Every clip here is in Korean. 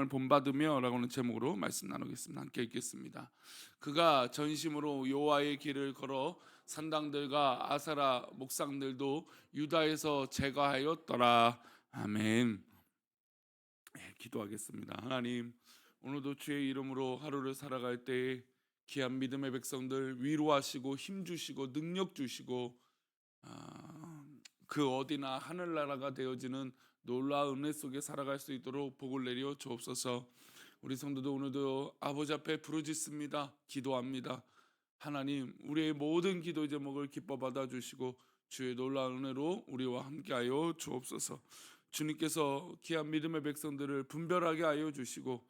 사랑을 본받으며 라고는 제목으로 말씀 나누겠습니다. 함께 읽겠습니다. 그가 전심으로 여호와의 길을 걸어 산당들과 아사라 목상들도 유다에서 제거하였더라. 아멘. 네, 기도하겠습니다. 하나님, 오늘도 주의 이름으로 하루를 살아갈 때에 귀한 믿음의 백성들 위로하시고 힘주시고 능력 주시고 그 어디나 하늘나라가 되어지는 놀라운 은혜 속에 살아갈 수 있도록 복을 내려 주옵소서. 우리 성도도 오늘도 아버지 앞에 부르짖습니다. 기도합니다. 하나님, 우리의 모든 기도 제목을 기뻐 받아주시고 주의 놀라운 은혜로 우리와 함께하여 주옵소서. 주님께서 귀한 믿음의 백성들을 분별하게 하여 주시고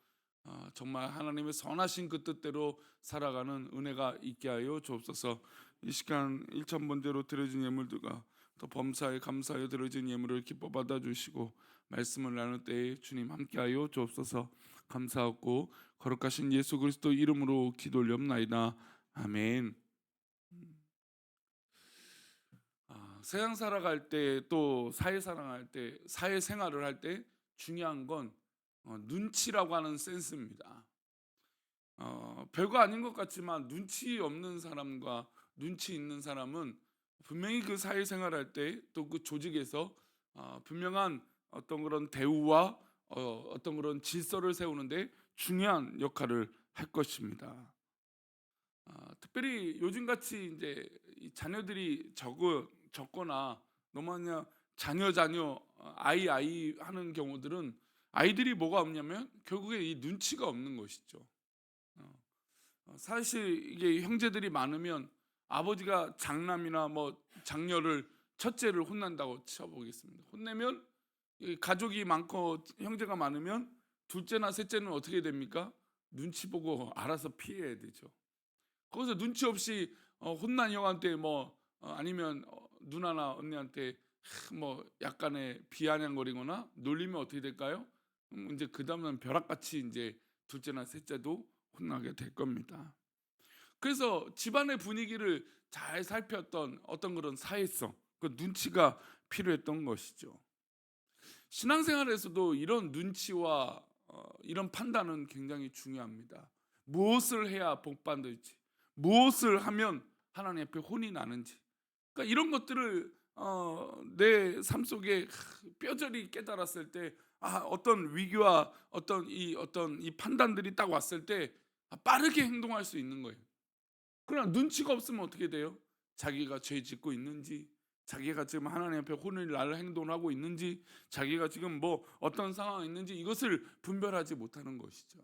정말 하나님의 선하신 그 뜻대로 살아가는 은혜가 있게 하여 주옵소서. 이 시간 1,000번째로 드려진 예물들과 또 범사에 감사하여 드려진 예물을 기뻐 받아주시고 말씀을 나눌 때에 주님 함께하여 주옵소서. 감사하고 거룩하신 예수 그리스도 이름으로 기도 올리옵나이다. 아멘. 세상 살아갈 때 또 사회 살아갈 때 사회생활을 할 때 중요한 건 눈치라고 하는 센스입니다. 별거 아닌 것 같지만 눈치 없는 사람과 눈치 있는 사람은 분명히 그 사회생활할 때 또 그 조직에서 분명한 어떤 그런 대우와 어떤 그런 질서를 세우는데 중요한 역할을 할 것입니다. 특별히 요즘같이 이제 이 자녀들이 적거나 너무 자녀 아이 하는 경우들은 아이들이 뭐가 없냐면 결국에 이 눈치가 없는 것이죠. 어, 사실 이게 형제들이 많으면 아버지가 장남이나 뭐 장녀를 첫째를 혼난다고 쳐보겠습니다. 혼내면 이 가족이 많고 형제가 많으면 둘째나 셋째는 어떻게 됩니까? 눈치 보고 알아서 피해야 되죠. 거기서 눈치 없이 혼난 형한테 아니면 누나나 언니한테 뭐 약간의 비아냥거리거나 놀리면 어떻게 될까요? 이제 그 다음은 벼락같이 이제 둘째나 셋째도 혼나게 될 겁니다. 그래서 집안의 분위기를 잘 살폈던 어떤 그런 사회성, 그 눈치가 필요했던 것이죠. 신앙생활에서도 이런 눈치와 이런 판단은 굉장히 중요합니다. 무엇을 해야 복 받을지, 무엇을 하면 하나님 앞에 혼이 나는지, 그러니까 이런 것들을 내 삶 속에 뼈저리 깨달았을 때, 어떤 위기와 어떤 이 판단들이 딱 왔을 때 빠르게 행동할 수 있는 거예요. 그러나 눈치가 없으면 어떻게 돼요? 자기가 죄 짓고 있는지, 자기가 지금 하나님 앞에 혼을 날 행동하고 있는지, 자기가 지금 뭐 어떤 상황이 있는지 이것을 분별하지 못하는 것이죠.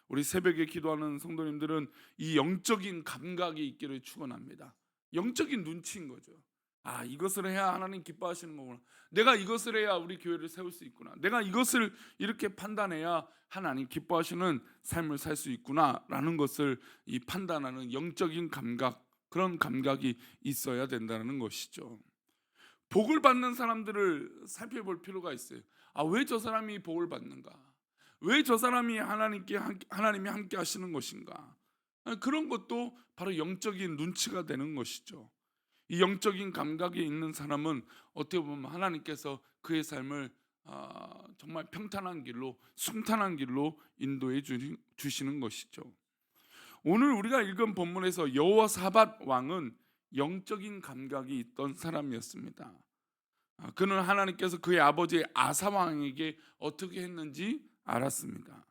우리 새벽에 기도하는 성도님들은 이 영적인 감각이 있기를 축원합니다. 영적인 눈치인 거죠. 이것을 해야 하나님 기뻐하시는 거구나. 내가 이것을 해야 우리 교회를 세울 수 있구나. 내가 이것을 이렇게 판단해야 하나님 기뻐하시는 삶을 살 수 있구나라는 것을 이 판단하는 영적인 감각, 그런 감각이 있어야 된다는 것이죠. 복을 받는 사람들을 살펴볼 필요가 있어요. 왜 저 사람이 복을 받는가? 왜 저 사람이 하나님이 함께 하시는 것인가? 그런 것도 바로 영적인 눈치가 되는 것이죠. 이 영적인 감각이 있는 사람은 어떻게 보면 하나님께서 그의 삶을 정말 평탄한 길로, 순탄한 길로 인도해 주시는 것이죠. 오늘 우리가 읽은 본문에서 여호사밧 왕은 영적인 감각이 있던 사람이었습니다. 그는 하나님께서 그의 아버지 아사 왕에게 어떻게 했는지 알았습니다.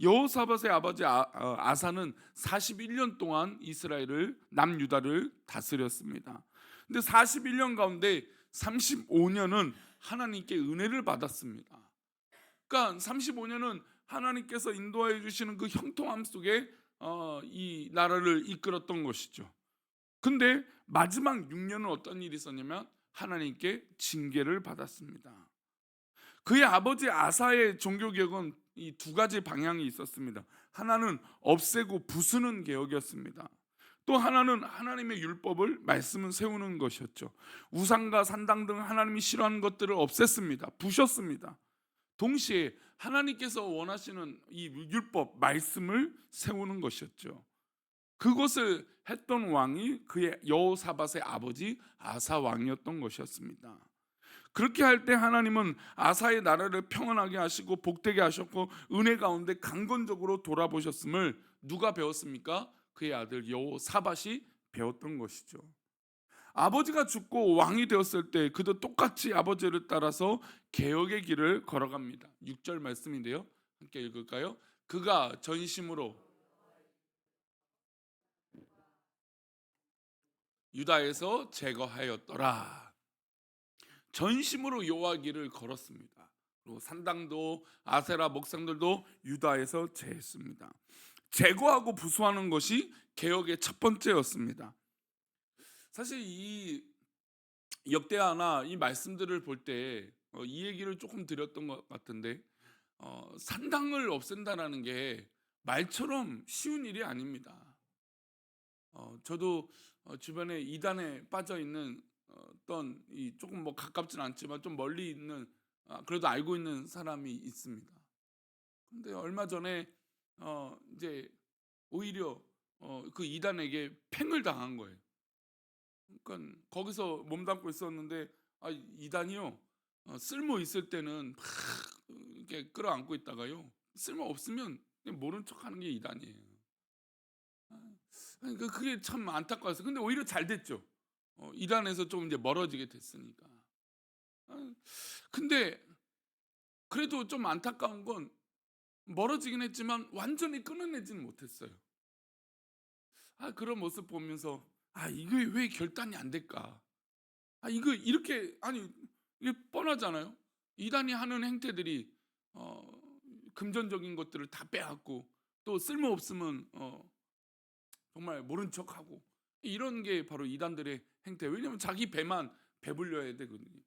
여호사밧의 아버지 아사는 41년 동안 이스라엘을 남유다를 다스렸습니다. 근데 41년 가운데 35년은 하나님께 은혜를 받았습니다. 그러니까 35년은 하나님께서 인도해 주시는 그 형통함 속에 이 나라를 이끌었던 것이죠. 근데 마지막 6년은 어떤 일이 있었냐면 하나님께 징계를 받았습니다. 그의 아버지 아사의 종교개혁은 이 두 가지 방향이 있었습니다. 하나는 없애고 부수는 개혁이었습니다. 또 하나는 하나님의 율법을 말씀을 세우는 것이었죠. 우상과 산당 등 하나님이 싫어하는 것들을 없앴습니다. 부셨습니다. 동시에 하나님께서 원하시는 이 율법 말씀을 세우는 것이었죠. 그것을 했던 왕이 그의 여호사밧의 아버지 아사 왕이었던 것이었습니다. 그렇게 할 때 하나님은 아사의 나라를 평안하게 하시고 복되게 하셨고 은혜 가운데 강건적으로 돌아보셨음을 누가 배웠습니까? 그의 아들 여호사밧이 배웠던 것이죠. 아버지가 죽고 왕이 되었을 때 그도 똑같이 아버지를 따라서 개혁의 길을 걸어갑니다. 6절 말씀인데요. 함께 읽을까요? 그가 전심으로 유다에서 제거하였더라. 전심으로 여호와 길을 걸었습니다. 그리고 산당도 아세라 목상들도 유다에서 제했습니다. 제거하고 부수하는 것이 개혁의 첫 번째였습니다. 사실 이 역대하나 이 말씀들을 볼 때 이 얘기를 조금 드렸던 것 같은데 산당을 없앤다라는 게 말처럼 쉬운 일이 아닙니다. 저도 주변에 이단에 빠져 있는 어떤 이 조금 뭐 가깝진 않지만 좀 멀리 있는 그래도 알고 있는 사람이 있습니다. 근데 얼마 전에 이제 오히려 그 이단에게 팽을 당한 거예요. 그러니까 거기서 몸담고 있었는데 이단이요 쓸모 있을 때는 막 이렇게 끌어안고 있다가요 쓸모 없으면 그냥 모른 척하는 게 이단이에요. 그러니까 그게 참 안타까웠어요. 근데 오히려 잘 됐죠. 이단에서 좀 이제 멀어지게 됐으니까. 아, 근데 그래도 좀 안타까운 건 멀어지긴 했지만 완전히 끊어내지는 못했어요. 그런 모습 보면서 이게 왜 결단이 안 될까? 이거 이렇게 이게 뻔하잖아요. 이단이 하는 행태들이 어 금전적인 것들을 다 빼앗고 또 쓸모 없으면 정말 모른 척하고 이런 게 바로 이단들의 행태. 왜냐하면 자기 배만 배불려야 되거든요.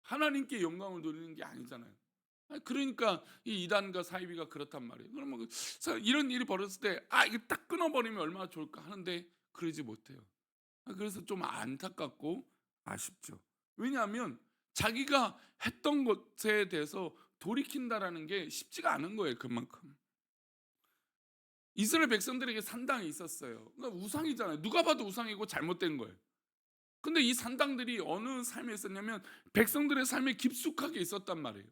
하나님께 영광을 돌리는 게 아니잖아요. 그러니까 이 이단과 사이비가 그렇단 말이에요. 그러면 이런 일이 벌어졌을 때 이게 딱 끊어버리면 얼마나 좋을까 하는데 그러지 못해요. 그래서 좀 안타깝고 아쉽죠. 왜냐하면 자기가 했던 것에 대해서 돌이킨다라는 게 쉽지가 않은 거예요. 그만큼 이스라엘 백성들에게 산당이 있었어요. 그러니까 우상이잖아요. 누가 봐도 우상이고 잘못된 거예요. 근데 이 산당들이 어느 삶에 있었냐면 백성들의 삶에 깊숙하게 있었단 말이에요.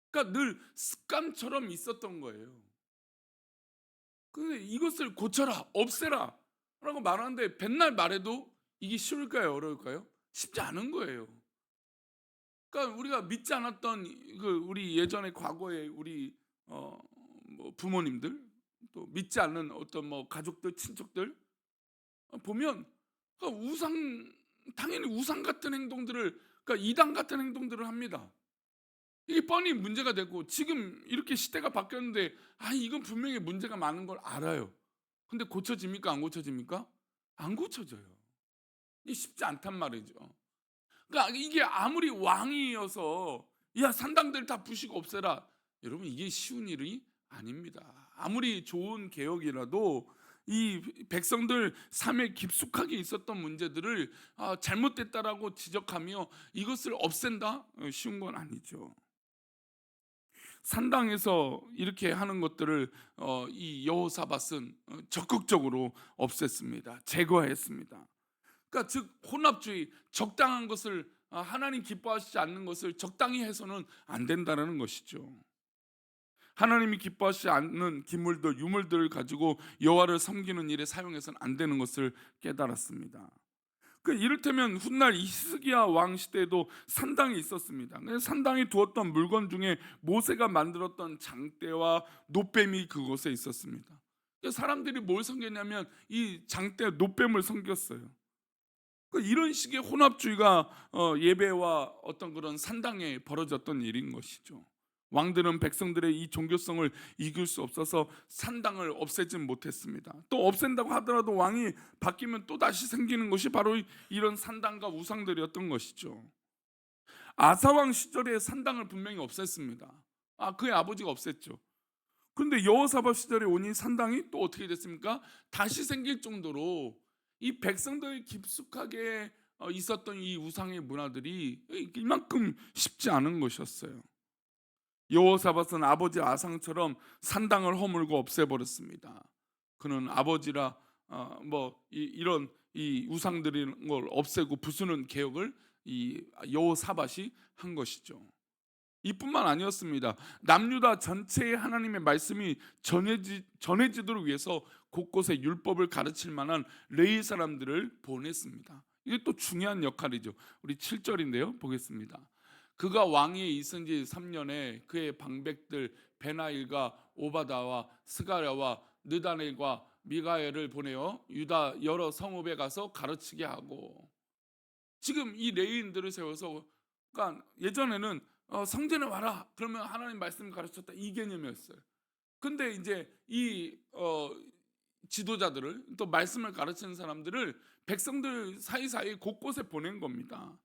그러니까 늘 습관처럼 있었던 거예요. 근데 이것을 고쳐라, 없애라 라고 말하는데 백날 말해도 이게 쉬울까요, 어려울까요? 쉽지 않은 거예요. 그러니까 우리가 믿지 않았던 우리 예전에 과거에 우리 뭐 부모님들 또 믿지 않는 어떤 뭐 가족들, 친척들 보면 우상 당연히 우상 같은 행동들을 그러니까 이단 같은 행동들을 합니다. 이게 뻔히 문제가 되고 지금 이렇게 시대가 바뀌었는데 이건 분명히 문제가 많은 걸 알아요. 근데 고쳐집니까? 안 고쳐집니까? 안 고쳐져요. 이게 쉽지 않단 말이죠. 그러니까 이게 아무리 왕이어서 야 산당들 다 부시고 없애라. 여러분 이게 쉬운 일이 아닙니다. 아무리 좋은 개혁이라도 이 백성들 삶에 깊숙하게 있었던 문제들을 잘못됐다라고 지적하며 이것을 없앤다? 쉬운 건 아니죠. 산당에서 이렇게 하는 것들을 이 여호사밧은 적극적으로 없앴습니다. 제거했습니다. 그러니까 즉 혼합주의, 적당한 것을 하나님 기뻐하시지 않는 것을 적당히 해서는 안 된다는 것이죠. 하나님이 기뻐하시지 않는 기물들, 유물들을 가지고 여호와를 섬기는 일에 사용해서는 안 되는 것을 깨달았습니다. 이를테면 훗날 히스기야 왕 시대에도 산당이 있었습니다. 산당이 두었던 물건 중에 모세가 만들었던 장대와 노뱀이 그곳에 있었습니다. 사람들이 뭘 섬겼냐면 이 장대, 노뱀을 섬겼어요. 이런 식의 혼합주의가 예배와 어떤 그런 산당에 벌어졌던 일인 것이죠. 왕들은 백성들의 이 종교성을 이길 수 없어서 산당을 없애진 못했습니다. 또 없앤다고 하더라도 왕이 바뀌면 또 다시 생기는 것이 바로 이런 산당과 우상들이었던 것이죠. 아사왕 시절에 산당을 분명히 없앴습니다. 그의 아버지가 없앴죠. 그런데 여호사밧 시절에 오니 산당이 또 어떻게 됐습니까? 다시 생길 정도로 이 백성들이 깊숙하게 있었던 이 우상의 문화들이 이만큼 쉽지 않은 것이었어요. 여호사밧은 아버지 아상처럼 산당을 허물고 없애버렸습니다. 그는 아버지라 이런 이 우상들인 걸 없애고 부수는 개혁을 이 여호사밧이 한 것이죠. 이뿐만 아니었습니다. 남유다 전체에 하나님의 말씀이 전해지도록 위해서 곳곳에 율법을 가르칠 만한 레위 사람들을 보냈습니다. 이게 또 중요한 역할이죠. 우리 7절인데요. 보겠습니다. 그가 왕위에 있은 지 3년에 그의 방백들 베나일과 오바다와 스가랴와 느다넬과 미가엘을 보내어 유다 여러 성읍에 가서 가르치게 하고, 지금 이 레위인들을 세워서, 그러니까 예전에는 성전에 와라 그러면 하나님 말씀을 가르쳤다, 이 개념이었어요. 근데 이제 이 지도자들을, 또 말씀을 가르치는 사람들을 백성들 사이사이 곳곳에 보낸 겁니다.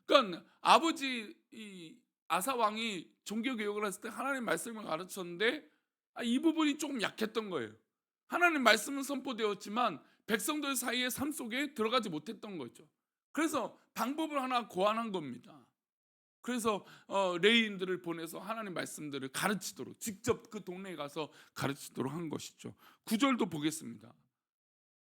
그러니까 아버지 이 아사 왕이 종교 개혁을 했을 때 하나님 말씀을 가르쳤는데, 이 부분이 조금 약했던 거예요. 하나님 말씀은 선포되었지만 백성들 사이의 삶 속에 들어가지 못했던 거죠. 그래서 방법을 하나 고안한 겁니다. 그래서 레위인들을 보내서 하나님 말씀들을 가르치도록, 직접 그 동네에 가서 가르치도록 한 것이죠. 9절도 보겠습니다.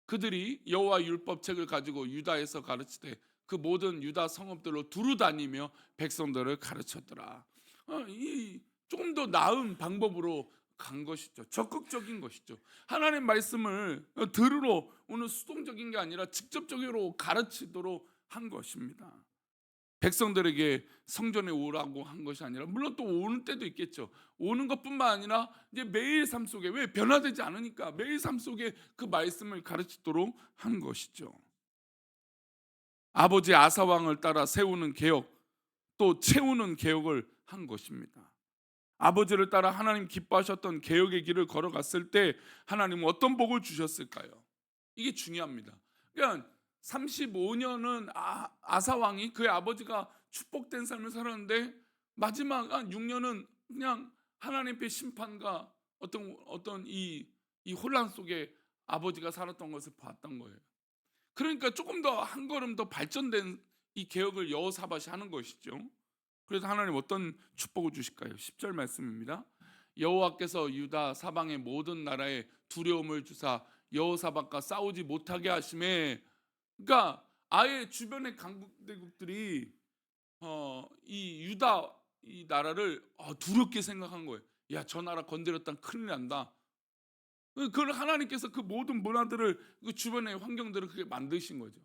그들이 여호와 율법책을 가지고 유다에서 가르치되 그 모든 유다 성읍들로 두루 다니며 백성들을 가르쳤더라. 이 조금 더 나은 방법으로 간 것이죠. 적극적인 것이죠. 하나님 말씀을 들으러 오는 수동적인 게 아니라 직접적으로 가르치도록 한 것입니다. 백성들에게 성전에 오라고 한 것이 아니라, 물론 또 오는 때도 있겠죠. 오는 것뿐만 아니라 이제 매일 삶 속에, 왜 변화되지 않으니까 매일 삶 속에 그 말씀을 가르치도록 한 것이죠. 아버지 아사 왕을 따라 세우는 개혁, 또 채우는 개혁을 한 것입니다. 아버지를 따라 하나님 기뻐하셨던 개혁의 길을 걸어갔을 때 하나님은 어떤 복을 주셨을까요? 이게 중요합니다. 그러니까 35년은 아사 왕이, 그의 아버지가 축복된 삶을 살았는데 마지막 한 6년은 그냥 하나님의 심판과 어떤 이 혼란 속에 아버지가 살았던 것을 봤던 거예요. 그러니까 조금 더 한 걸음 더 발전된 이 개혁을 여호사밧이 하는 것이죠. 그래서 하나님 어떤 축복을 주실까요? 10절 말씀입니다. 여호와께서 유다 사방의 모든 나라에 두려움을 주사 여호사밧과 싸우지 못하게 하심에, 그러니까 아예 주변의 강대국들이 이 유다 이 나라를 두렵게 생각한 거예요. 야, 저 나라 건드렸다 큰일 난다. 그걸 하나님께서 그 모든 문화들을, 그 주변의 환경들을 그게 만드신 거죠.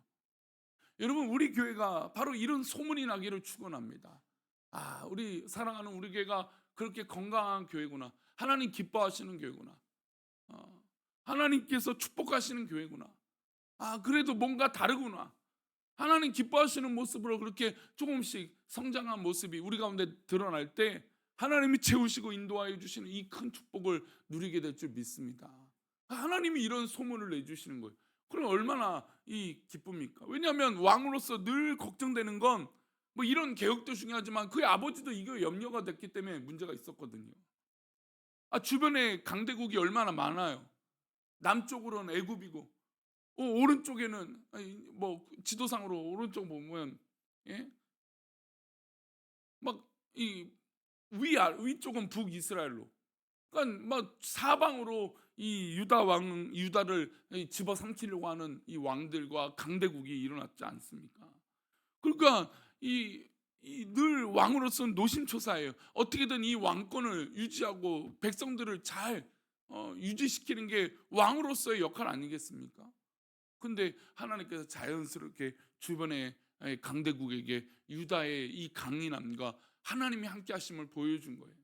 여러분, 우리 교회가 바로 이런 소문이 나기를 축원합니다. 우리 사랑하는 우리 교회가 그렇게 건강한 교회구나. 하나님 기뻐하시는 교회구나. 하나님께서 축복하시는 교회구나. 그래도 뭔가 다르구나. 하나님 기뻐하시는 모습으로 그렇게 조금씩 성장한 모습이 우리 가운데 드러날 때 하나님이 채우시고 인도하여 주시는 이 큰 축복을 누리게 될 줄 믿습니다. 하나님이 이런 소문을 내주시는 거예요. 그럼 얼마나 이 기쁩니까? 왜냐하면 왕으로서 늘 걱정되는 건, 뭐 이런 개혁도 중요하지만 그의 아버지도 이거 염려가 됐기 때문에 문제가 있었거든요. 주변에 강대국이 얼마나 많아요. 남쪽으로는 애굽이고, 오른쪽에는 뭐 지도상으로 오른쪽 보면 막 이 위쪽은 북이스라엘로, 그러니까 막 사방으로 이 유다를 집어삼키려고 하는 이 왕들과 강대국이 일어났지 않습니까? 그러니까 이 늘 왕으로서는 노심초사해요. 어떻게든 이 왕권을 유지하고 백성들을 잘 유지시키는 게 왕으로서의 역할 아니겠습니까? 근데 하나님께서 자연스럽게 주변의 강대국에게 유다의 이 강인함과 하나님이 함께 하심을 보여준 거예요.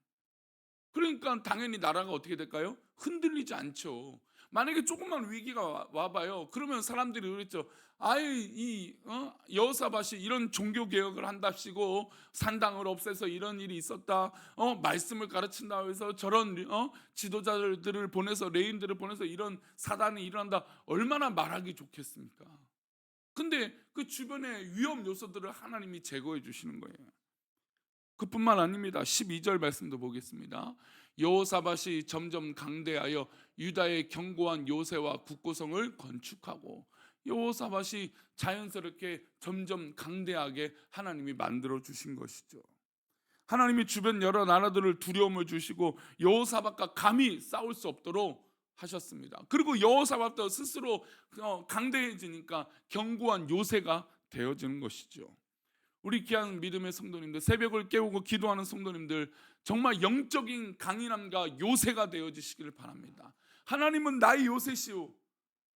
그러니까 당연히 나라가 어떻게 될까요? 흔들리지 않죠. 만약에 조금만 위기가 와봐요. 그러면 사람들이 그랬죠. 이 여호사밧이 이런 종교 개혁을 한답시고 산당을 없애서 이런 일이 있었다. 말씀을 가르친다 해서 저런 지도자들을 보내서, 레인들을 보내서 이런 사단이 일어난다. 얼마나 말하기 좋겠습니까? 근데 그 주변의 위험 요소들을 하나님이 제거해 주시는 거예요. 그뿐만 아닙니다. 12절 말씀도 보겠습니다. 여호사밧이 점점 강대하여 유다의 견고한 요새와 국고성을 건축하고, 여호사밧이 자연스럽게 점점 강대하게 하나님이 만들어 주신 것이죠. 하나님이 주변 여러 나라들을 두려움을 주시고 여호사밧과 감히 싸울 수 없도록 하셨습니다. 그리고 여호사밧도 스스로 강대해지니까 견고한 요새가 되어지는 것이죠. 우리 귀한 믿음의 성도님들, 새벽을 깨우고 기도하는 성도님들, 정말 영적인 강인함과 요새가 되어지시기를 바랍니다. 하나님은 나의 요새시오,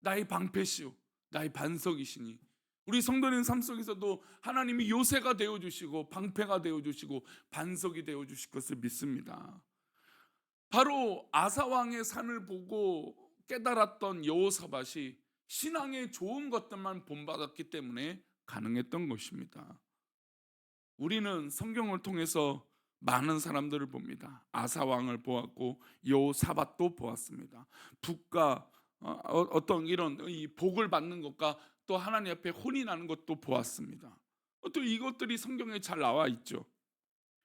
나의 방패시오, 나의 반석이시니, 우리 성도님 삶 속에서도 하나님이 요새가 되어주시고 방패가 되어주시고 반석이 되어주실 것을 믿습니다. 바로 아사왕의 산을 보고 깨달았던 여호사밧이 신앙의 좋은 것들만 본받았기 때문에 가능했던 것입니다. 우리는 성경을 통해서 많은 사람들을 봅니다. 아사왕을 보았고 여호사밧도 보았습니다. 북과 어떤 이런 이 복을 받는 것과 또 하나님 앞에 혼이 나는 것도 보았습니다. 또 이것들이 성경에 잘 나와 있죠.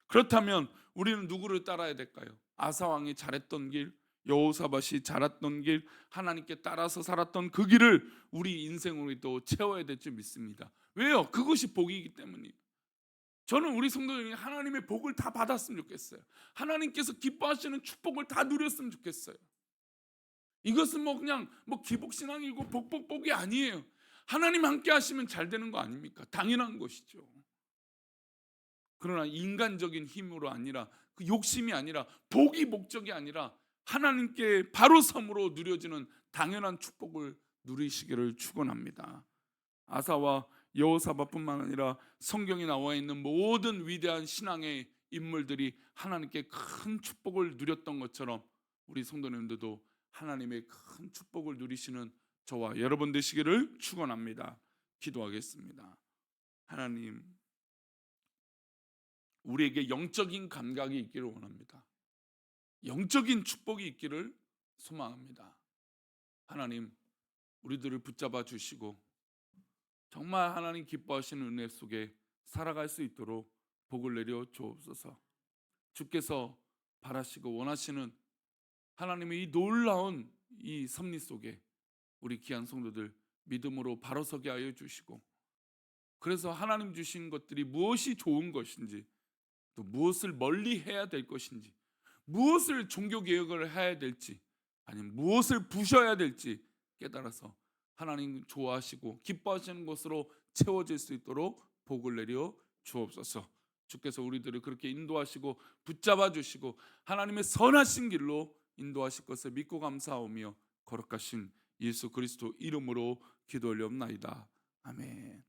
그렇다면 우리는 누구를 따라야 될까요? 아사왕이 잘했던 길, 여호사밧이 잘했던 길, 하나님께 따라서 살았던 그 길을 우리 인생으로도 채워야 될 줄 믿습니다. 왜요? 그것이 복이기 때문이에요. 저는 우리 성도들이 하나님의 복을 다 받았으면 좋겠어요. 하나님께서 기뻐하시는 축복을 다 누렸으면 좋겠어요. 이것은 그냥 기복신앙이고 복이 아니에요. 하나님 함께 하시면 잘 되는 거 아닙니까? 당연한 것이죠. 그러나 인간적인 힘으로 아니라, 그 욕심이 아니라, 복이 목적이 아니라 하나님께 바로 섬으로 누려지는 당연한 축복을 누리시기를 축원합니다. 아사와 여호사밧뿐만 아니라 성경에 나와 있는 모든 위대한 신앙의 인물들이 하나님께 큰 축복을 누렸던 것처럼 우리 성도님들도 하나님의 큰 축복을 누리시는 저와 여러분 되시기를 축원합니다. 기도하겠습니다. 하나님, 우리에게 영적인 감각이 있기를 원합니다. 영적인 축복이 있기를 소망합니다. 하나님, 우리들을 붙잡아 주시고 정말 하나님 기뻐하시는 은혜 속에 살아갈 수 있도록 복을 내려 주옵소서. 주께서 바라시고 원하시는 하나님의 이 놀라운 이 섭리 속에 우리 귀한 성도들 믿음으로 바로 서게 하여 주시고, 그래서 하나님 주신 것들이 무엇이 좋은 것인지, 또 무엇을 멀리 해야 될 것인지, 무엇을 종교개혁을 해야 될지, 아니면 무엇을 부셔야 될지 깨달아서 하나님 좋아하시고 기뻐하시는 것으로 채워질 수 있도록 복을 내려 주옵소서. 주께서 우리들을 그렇게 인도하시고 붙잡아 주시고 하나님의 선하신 길로 인도하실 것을 믿고 감사하오며 거룩하신 예수 그리스도 이름으로 기도 올리옵나이다. 아멘.